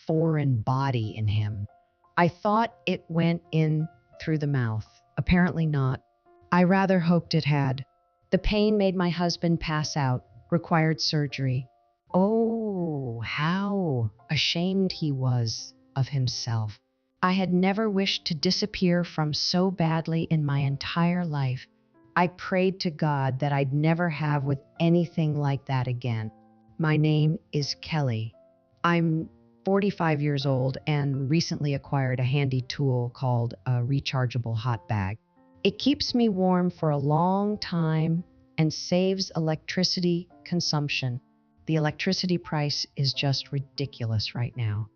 foreign body in him. I thought it went in through the mouth. Apparently not. I rather hoped it had. The pain made my husband pass out, required surgery. Oh, how ashamed he was of himself. I had never wished to disappear from so badly in my entire life. I prayed to God that I'd never have with anything like that again. My name is Kelly. I'm 45 years old and recently acquired a handy tool called a rechargeable hot bag. It keeps me warm for a long time and saves electricity consumption. The electricity price is just ridiculous right now.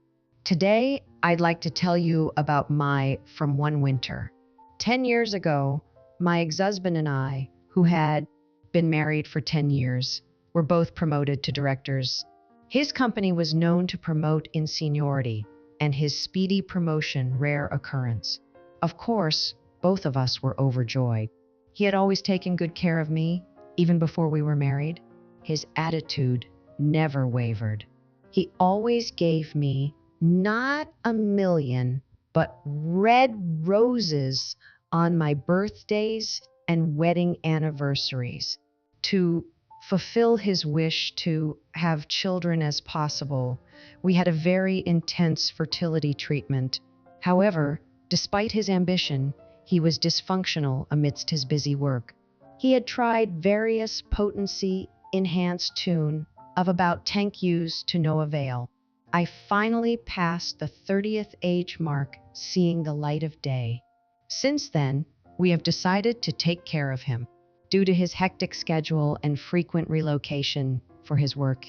Today, I'd like to tell you about my from one winter. 10 years ago, my ex-husband and I, who had been married for 10 years, were both promoted to directors. His company was known to promote in seniority, and his speedy promotion rare occurrence. Of course, both of us were overjoyed. He had always taken good care of me, even before we were married. His attitude never wavered. He always gave me not a million, but red roses on my birthdays and wedding anniversaries. To fulfill his wish to have children as possible, we had a very intense fertility treatment. However, despite his ambition, he was dysfunctional amidst his busy work. He had tried various potency-enhanced tune of about 10 Qs to no avail. I finally passed the 30th age mark, seeing the light of day. Since then, we have decided to take care of him. Due to his hectic schedule and frequent relocation for his work,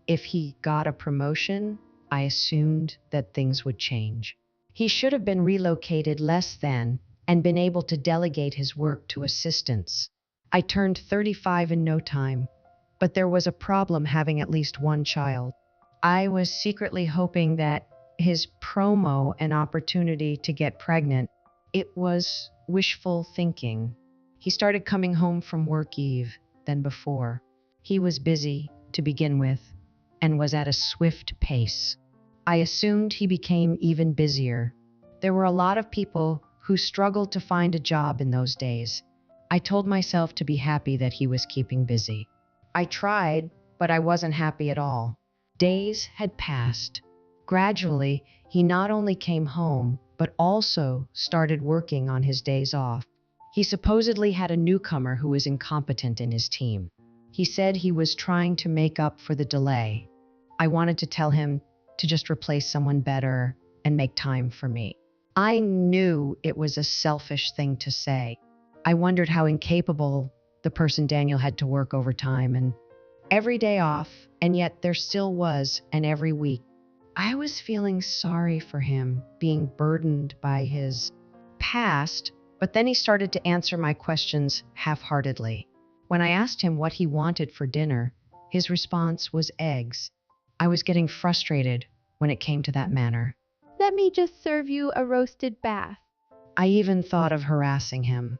if he got a promotion, I assumed that things would change. He should have been relocated less than and been able to delegate his work to assistants. I turned 35 in no time, but there was a problem having at least one child. I was secretly hoping that his promo and opportunity to get pregnant, it was wishful thinking. He started coming home from work eve than before. He was busy to begin with and was at a swift pace. I assumed he became even busier. There were a lot of people who struggled to find a job in those days. I told myself to be happy that he was keeping busy. I tried, but I wasn't happy at all. Days had passed. Gradually, he not only came home, but also started working on his days off. He supposedly had a newcomer who was incompetent in his team. He said he was trying to make up for the delay. I wanted to tell him to just replace someone better and make time for me. I knew it was a selfish thing to say. I wondered how incapable the person Daniel had to work overtime and every day off, and yet there still was an every week. I was feeling sorry for him, being burdened by his past, but then he started to answer my questions half-heartedly. When I asked him what he wanted for dinner, his response was eggs. I was getting frustrated when it came to that manner. Let me just serve you a roasted bath. I even thought of harassing him.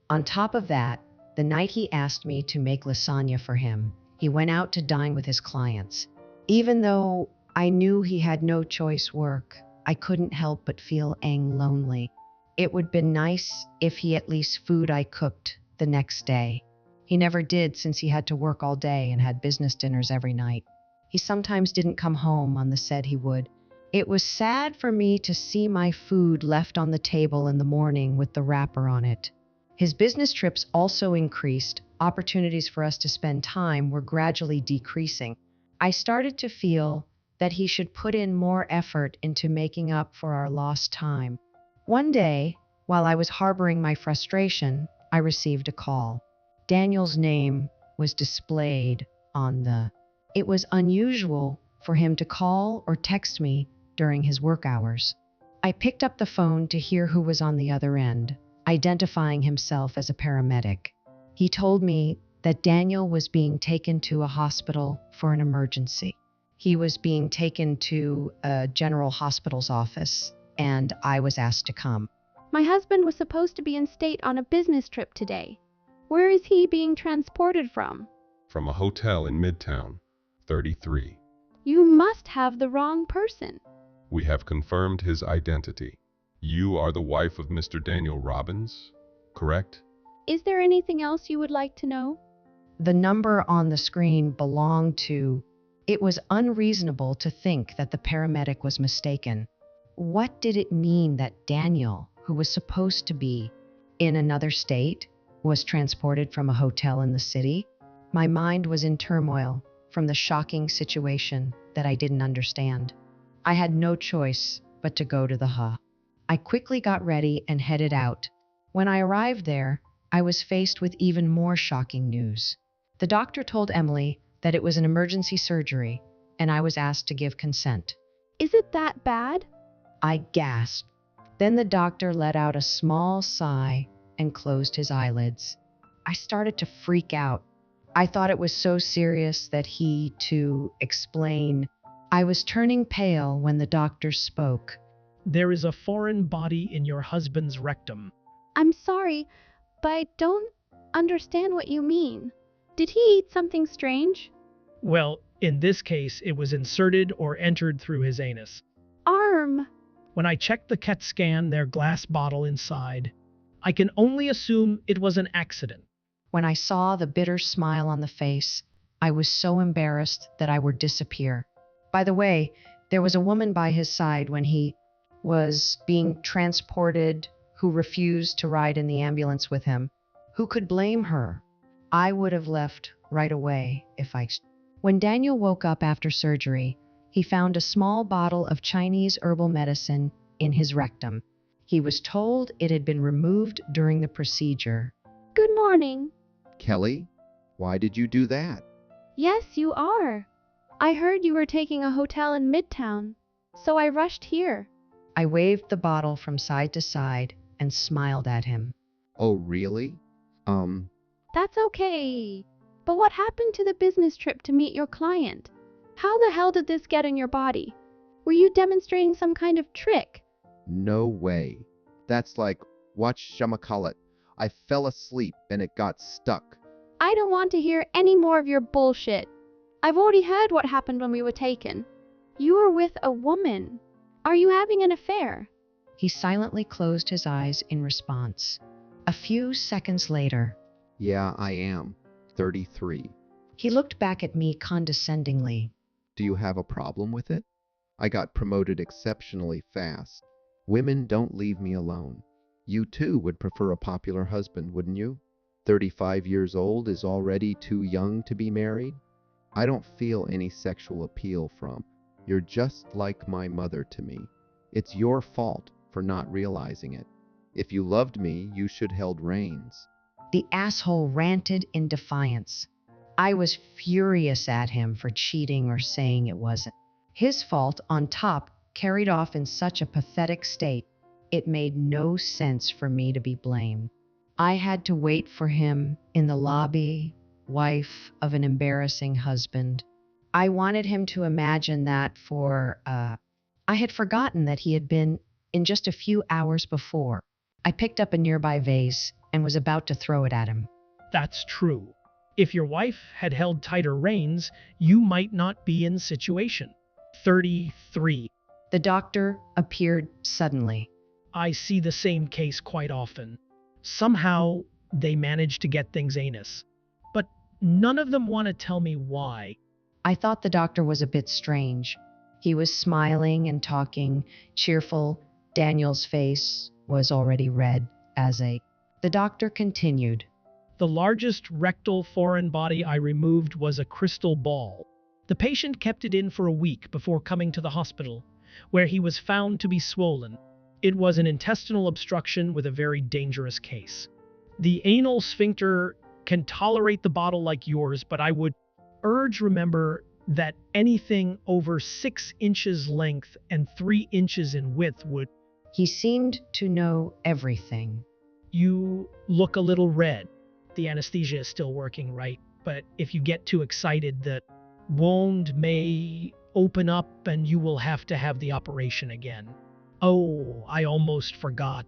On top of that, the night he asked me to make lasagna for him, he went out to dine with his clients. Even though I knew he had no choice work, I couldn't help but feel lonely. It would be nice if he at least food I cooked the next day. He never did since he had to work all day and had business dinners every night. He sometimes didn't come home on the said he would. It was sad for me to see my food left on the table in the morning with the wrapper on it. His business trips also increased. Opportunities for us to spend time were gradually decreasing. I started to feel that he should put in more effort into making up for our lost time. One day, while I was harboring my frustration, I received a call. Daniel's name was displayed on the. It was unusual for him to call or text me during his work hours. I picked up the phone to hear who was on the other end, identifying himself as a paramedic. He told me that Daniel was being taken to a hospital for an emergency. He was being taken to a general hospital's office, and I was asked to come. My husband was supposed to be in state on a business trip today. Where is he being transported from? From a hotel in Midtown, 33. You must have the wrong person. We have confirmed his identity. You are the wife of Mr. Daniel Robbins, correct? Is there anything else you would like to know? The number on the screen belonged to. It was unreasonable to think that the paramedic was mistaken. What did it mean that Daniel, who was supposed to be in another state, was transported from a hotel in the city? My mind was in turmoil from the shocking situation that I didn't understand. I had no choice but to go to the HA. I quickly got ready and headed out. When I arrived there, I was faced with even more shocking news. The doctor told Emily that it was an emergency surgery, and I was asked to give consent. Is it that bad? I gasped. Then the doctor let out a small sigh and closed his eyelids. I started to freak out. I thought it was so serious that he, to explain. I was turning pale when the doctor spoke. There is a foreign body in your husband's rectum. I'm sorry, but I don't understand what you mean. Did he eat something strange? Well, in this case, it was inserted or entered through his anus. Arm! When I checked the CAT scan, their glass bottle inside, I can only assume it was an accident. When I saw the bitter smile on the face, I was so embarrassed that I would disappear. By the way, there was a woman by his side when he was being transported who refused to ride in the ambulance with him. Who could blame her? I would have left right away if I... When Daniel woke up after surgery, he found a small bottle of Chinese herbal medicine in his rectum. He was told it had been removed during the procedure. Good morning. Kelly, why did you do that? Yes, you are. I heard you were taking a hotel in Midtown, so I rushed here. I waved the bottle from side to side and smiled at him. Oh, really? That's okay. But what happened to the business trip to meet your client? How the hell did this get in your body? Were you demonstrating some kind of trick? No way. That's like, whatchamacallit, I fell asleep and it got stuck. I don't want to hear any more of your bullshit. I've already heard what happened when we were taken. You were with a woman. Are you having an affair? He silently closed his eyes in response. A few seconds later, Yeah, I am. 33. he looked back at me condescendingly. Do you have a problem with it? I got promoted exceptionally fast. Women don't leave me alone. You too would prefer a popular husband, wouldn't you? 35 years old is already too young to be married. I don't feel any sexual appeal from. You're just like my mother to me. It's your fault for not realizing it. If you loved me, you should held reins. The asshole ranted in defiance. I was furious at him for cheating or saying it wasn't his fault, on top, carried off in such a pathetic state. It made no sense for me to be blamed. I had to wait for him in the lobby, wife of an embarrassing husband. I wanted him to imagine that I had forgotten that he had been in just a few hours before. I picked up a nearby vase and was about to throw it at him. That's true. If your wife had held tighter reins, you might not be in the situation. 33. The doctor appeared suddenly. I see the same case quite often. Somehow, they manage to get things anus. But none of them want to tell me why. I thought the doctor was a bit strange. He was smiling and talking, cheerful. Daniel's face was already red as a... The doctor continued. The largest rectal foreign body I removed was a crystal ball. The patient kept it in for a week before coming to the hospital, where he was found to be swollen. It was an intestinal obstruction with a very dangerous case. The anal sphincter can tolerate the bottle like yours, but I would remember that anything over 6 inches length and 3 inches in width would... He seemed to know everything. You look a little red. The anesthesia is still working, right? But if you get too excited, the wound may open up and you will have to have the operation again. Oh, I almost forgot.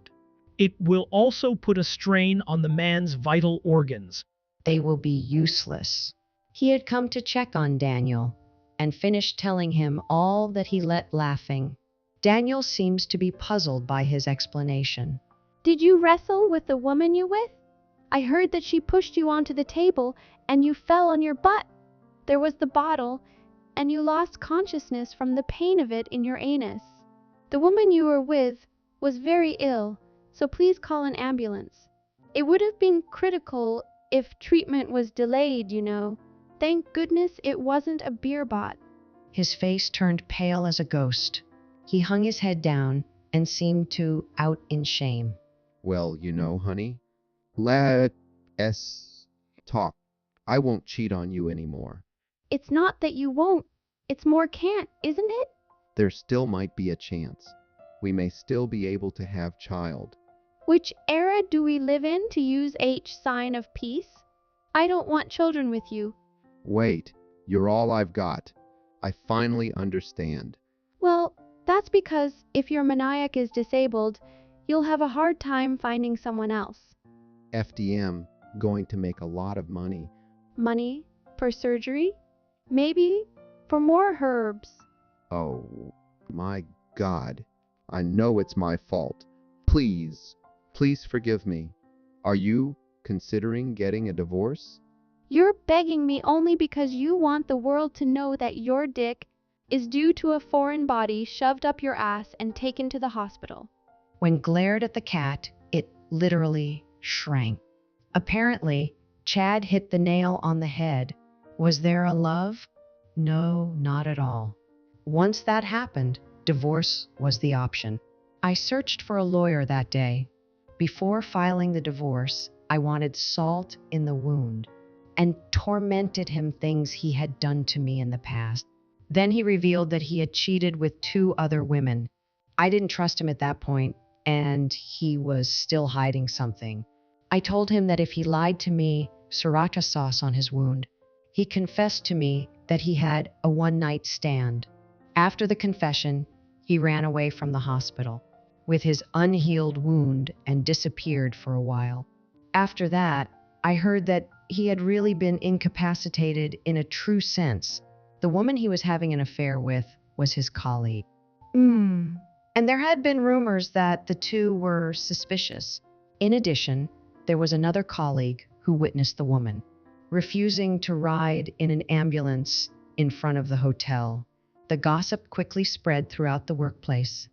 It will also put a strain on the man's vital organs. They will be useless. He had come to check on Daniel and finished telling him all that he let laughing. Daniel seems to be puzzled by his explanation. Did you wrestle with the woman you with? I heard that she pushed you onto the table and you fell on your butt. There was the bottle, and you lost consciousness from the pain of it in your anus. The woman you were with was very ill, so please call an ambulance. It would have been critical if treatment was delayed, you know. Thank goodness it wasn't a beer bot. His face turned pale as a ghost. He hung his head down and seemed to out in shame. Well, honey, let us talk. I won't cheat on you anymore. It's not that you won't, it's more can't, isn't it? There still might be a chance. We may still be able to have child. Which era do we live in to use H sign of peace? I don't want children with you. Wait, you're all I've got. I finally understand. Well, that's because if your maniac is disabled, you'll have a hard time finding someone else. FDM, going to make a lot of money. Money? For surgery? Maybe for more herbs. Oh, my God. I know it's my fault. Please forgive me. Are you considering getting a divorce? You're begging me only because you want the world to know that your dick is due to a foreign body shoved up your ass and taken to the hospital. When glared at the cat, it literally shrank. Apparently, Chad hit the nail on the head. Was there a love? No, not at all. Once that happened, divorce was the option. I searched for a lawyer that day. Before filing the divorce, I wanted salt in the wound and tormented him things he had done to me in the past. Then he revealed that he had cheated with 2 other women. I didn't trust him at that point, and he was still hiding something. I told him that if he lied to me, sriracha sauce on his wound. He confessed to me that he had a one-night stand. After the confession, he ran away from the hospital with his unhealed wound and disappeared for a while. After that, I heard that he had really been incapacitated in a true sense. The woman he was having an affair with was his colleague. And there had been rumors that the 2 were suspicious. In addition, there was another colleague who witnessed the woman refusing to ride in an ambulance in front of the hotel. The gossip quickly spread throughout the workplace.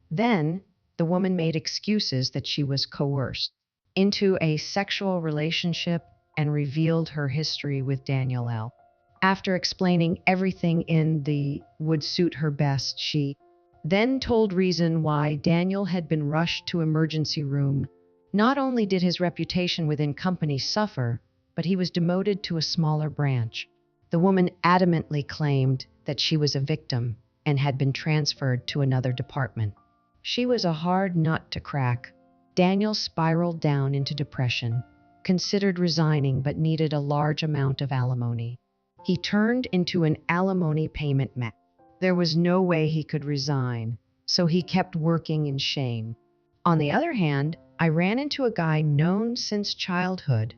Then, the woman made excuses that she was coerced into a sexual relationship and revealed her history with Daniel L. After explaining everything in the would suit her best, she then told reason why Daniel had been rushed to emergency room. Not only did his reputation within company suffer, but he was demoted to a smaller branch. The woman adamantly claimed that she was a victim and had been transferred to another department. She was a hard nut to crack. Daniel spiraled down into depression, considered resigning but needed a large amount of alimony. He turned into an alimony payment man. There was no way he could resign, so he kept working in shame. On the other hand, I ran into a guy known since childhood.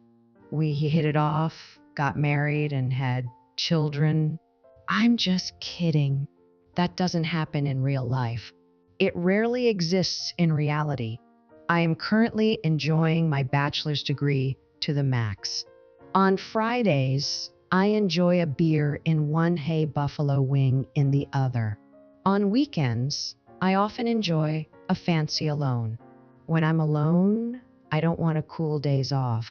We hit it off, got married, and had children. I'm just kidding. That doesn't happen in real life. It rarely exists in reality. I am currently enjoying my bachelor's degree to the max. On Fridays, I enjoy a beer in one hay buffalo wing in the other. On weekends, I often enjoy a fancy alone. When I'm alone, I don't want to cool days off.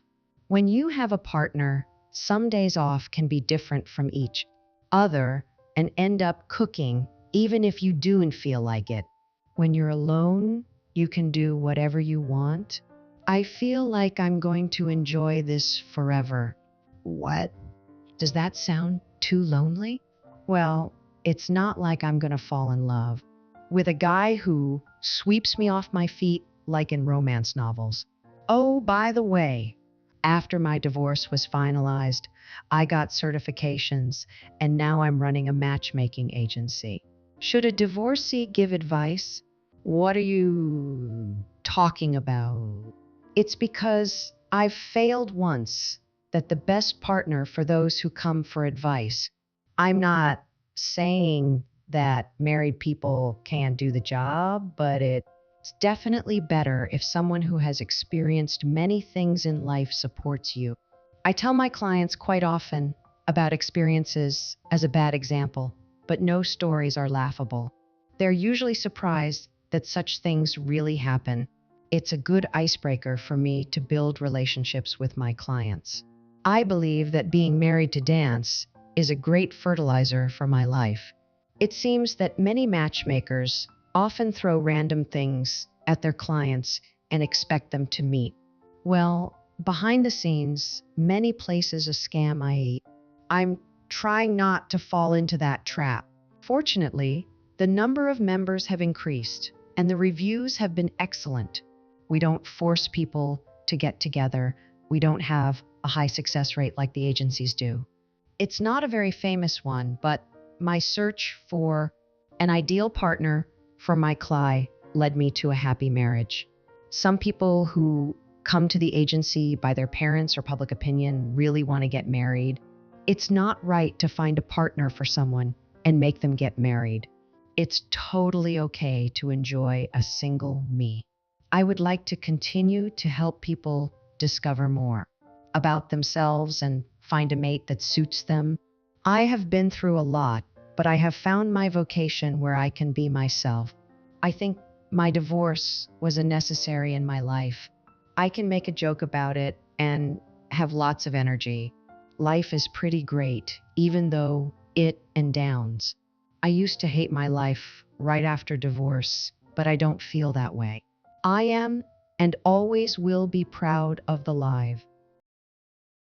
When you have a partner, some days off can be different from each other and end up cooking even if you don't feel like it. When you're alone, you can do whatever you want. I feel like I'm going to enjoy this forever. What? Does that sound too lonely? Well, it's not like I'm going to fall in love with a guy who sweeps me off my feet like in romance novels. Oh, by the way, after my divorce was finalized, I got certifications, and now I'm running a matchmaking agency. Should a divorcee give advice? What are you talking about? It's because I've failed once that the best partner for those who come for advice. I'm not saying that married people can do the job, but it's definitely better if someone who has experienced many things in life supports you. I tell my clients quite often about experiences as a bad example, but no stories are laughable. They're usually surprised that such things really happen. It's a good icebreaker for me to build relationships with my clients. I believe that being married to dance is a great fertilizer for my life. It seems that many matchmakers often throw random things at their clients and expect them to meet. Well, behind the scenes, many places a scam I eat. I'm trying not to fall into that trap. Fortunately, the number of members have increased and the reviews have been excellent. We don't force people to get together. We don't have a high success rate like the agencies do. It's not a very famous one, but my search for an ideal partner for my Cly led me to a happy marriage. Some people who come to the agency by their parents or public opinion really want to get married. It's not right to find a partner for someone and make them get married. It's totally okay to enjoy a single me. I would like to continue to help people discover more about themselves and find a mate that suits them. I have been through a lot, but I have found my vocation where I can be myself. I think my divorce was a necessary in my life. I can make a joke about it and have lots of energy. Life is pretty great, even though it and downs. I used to hate my life right after divorce, but I don't feel that way. I am and always will be proud of the life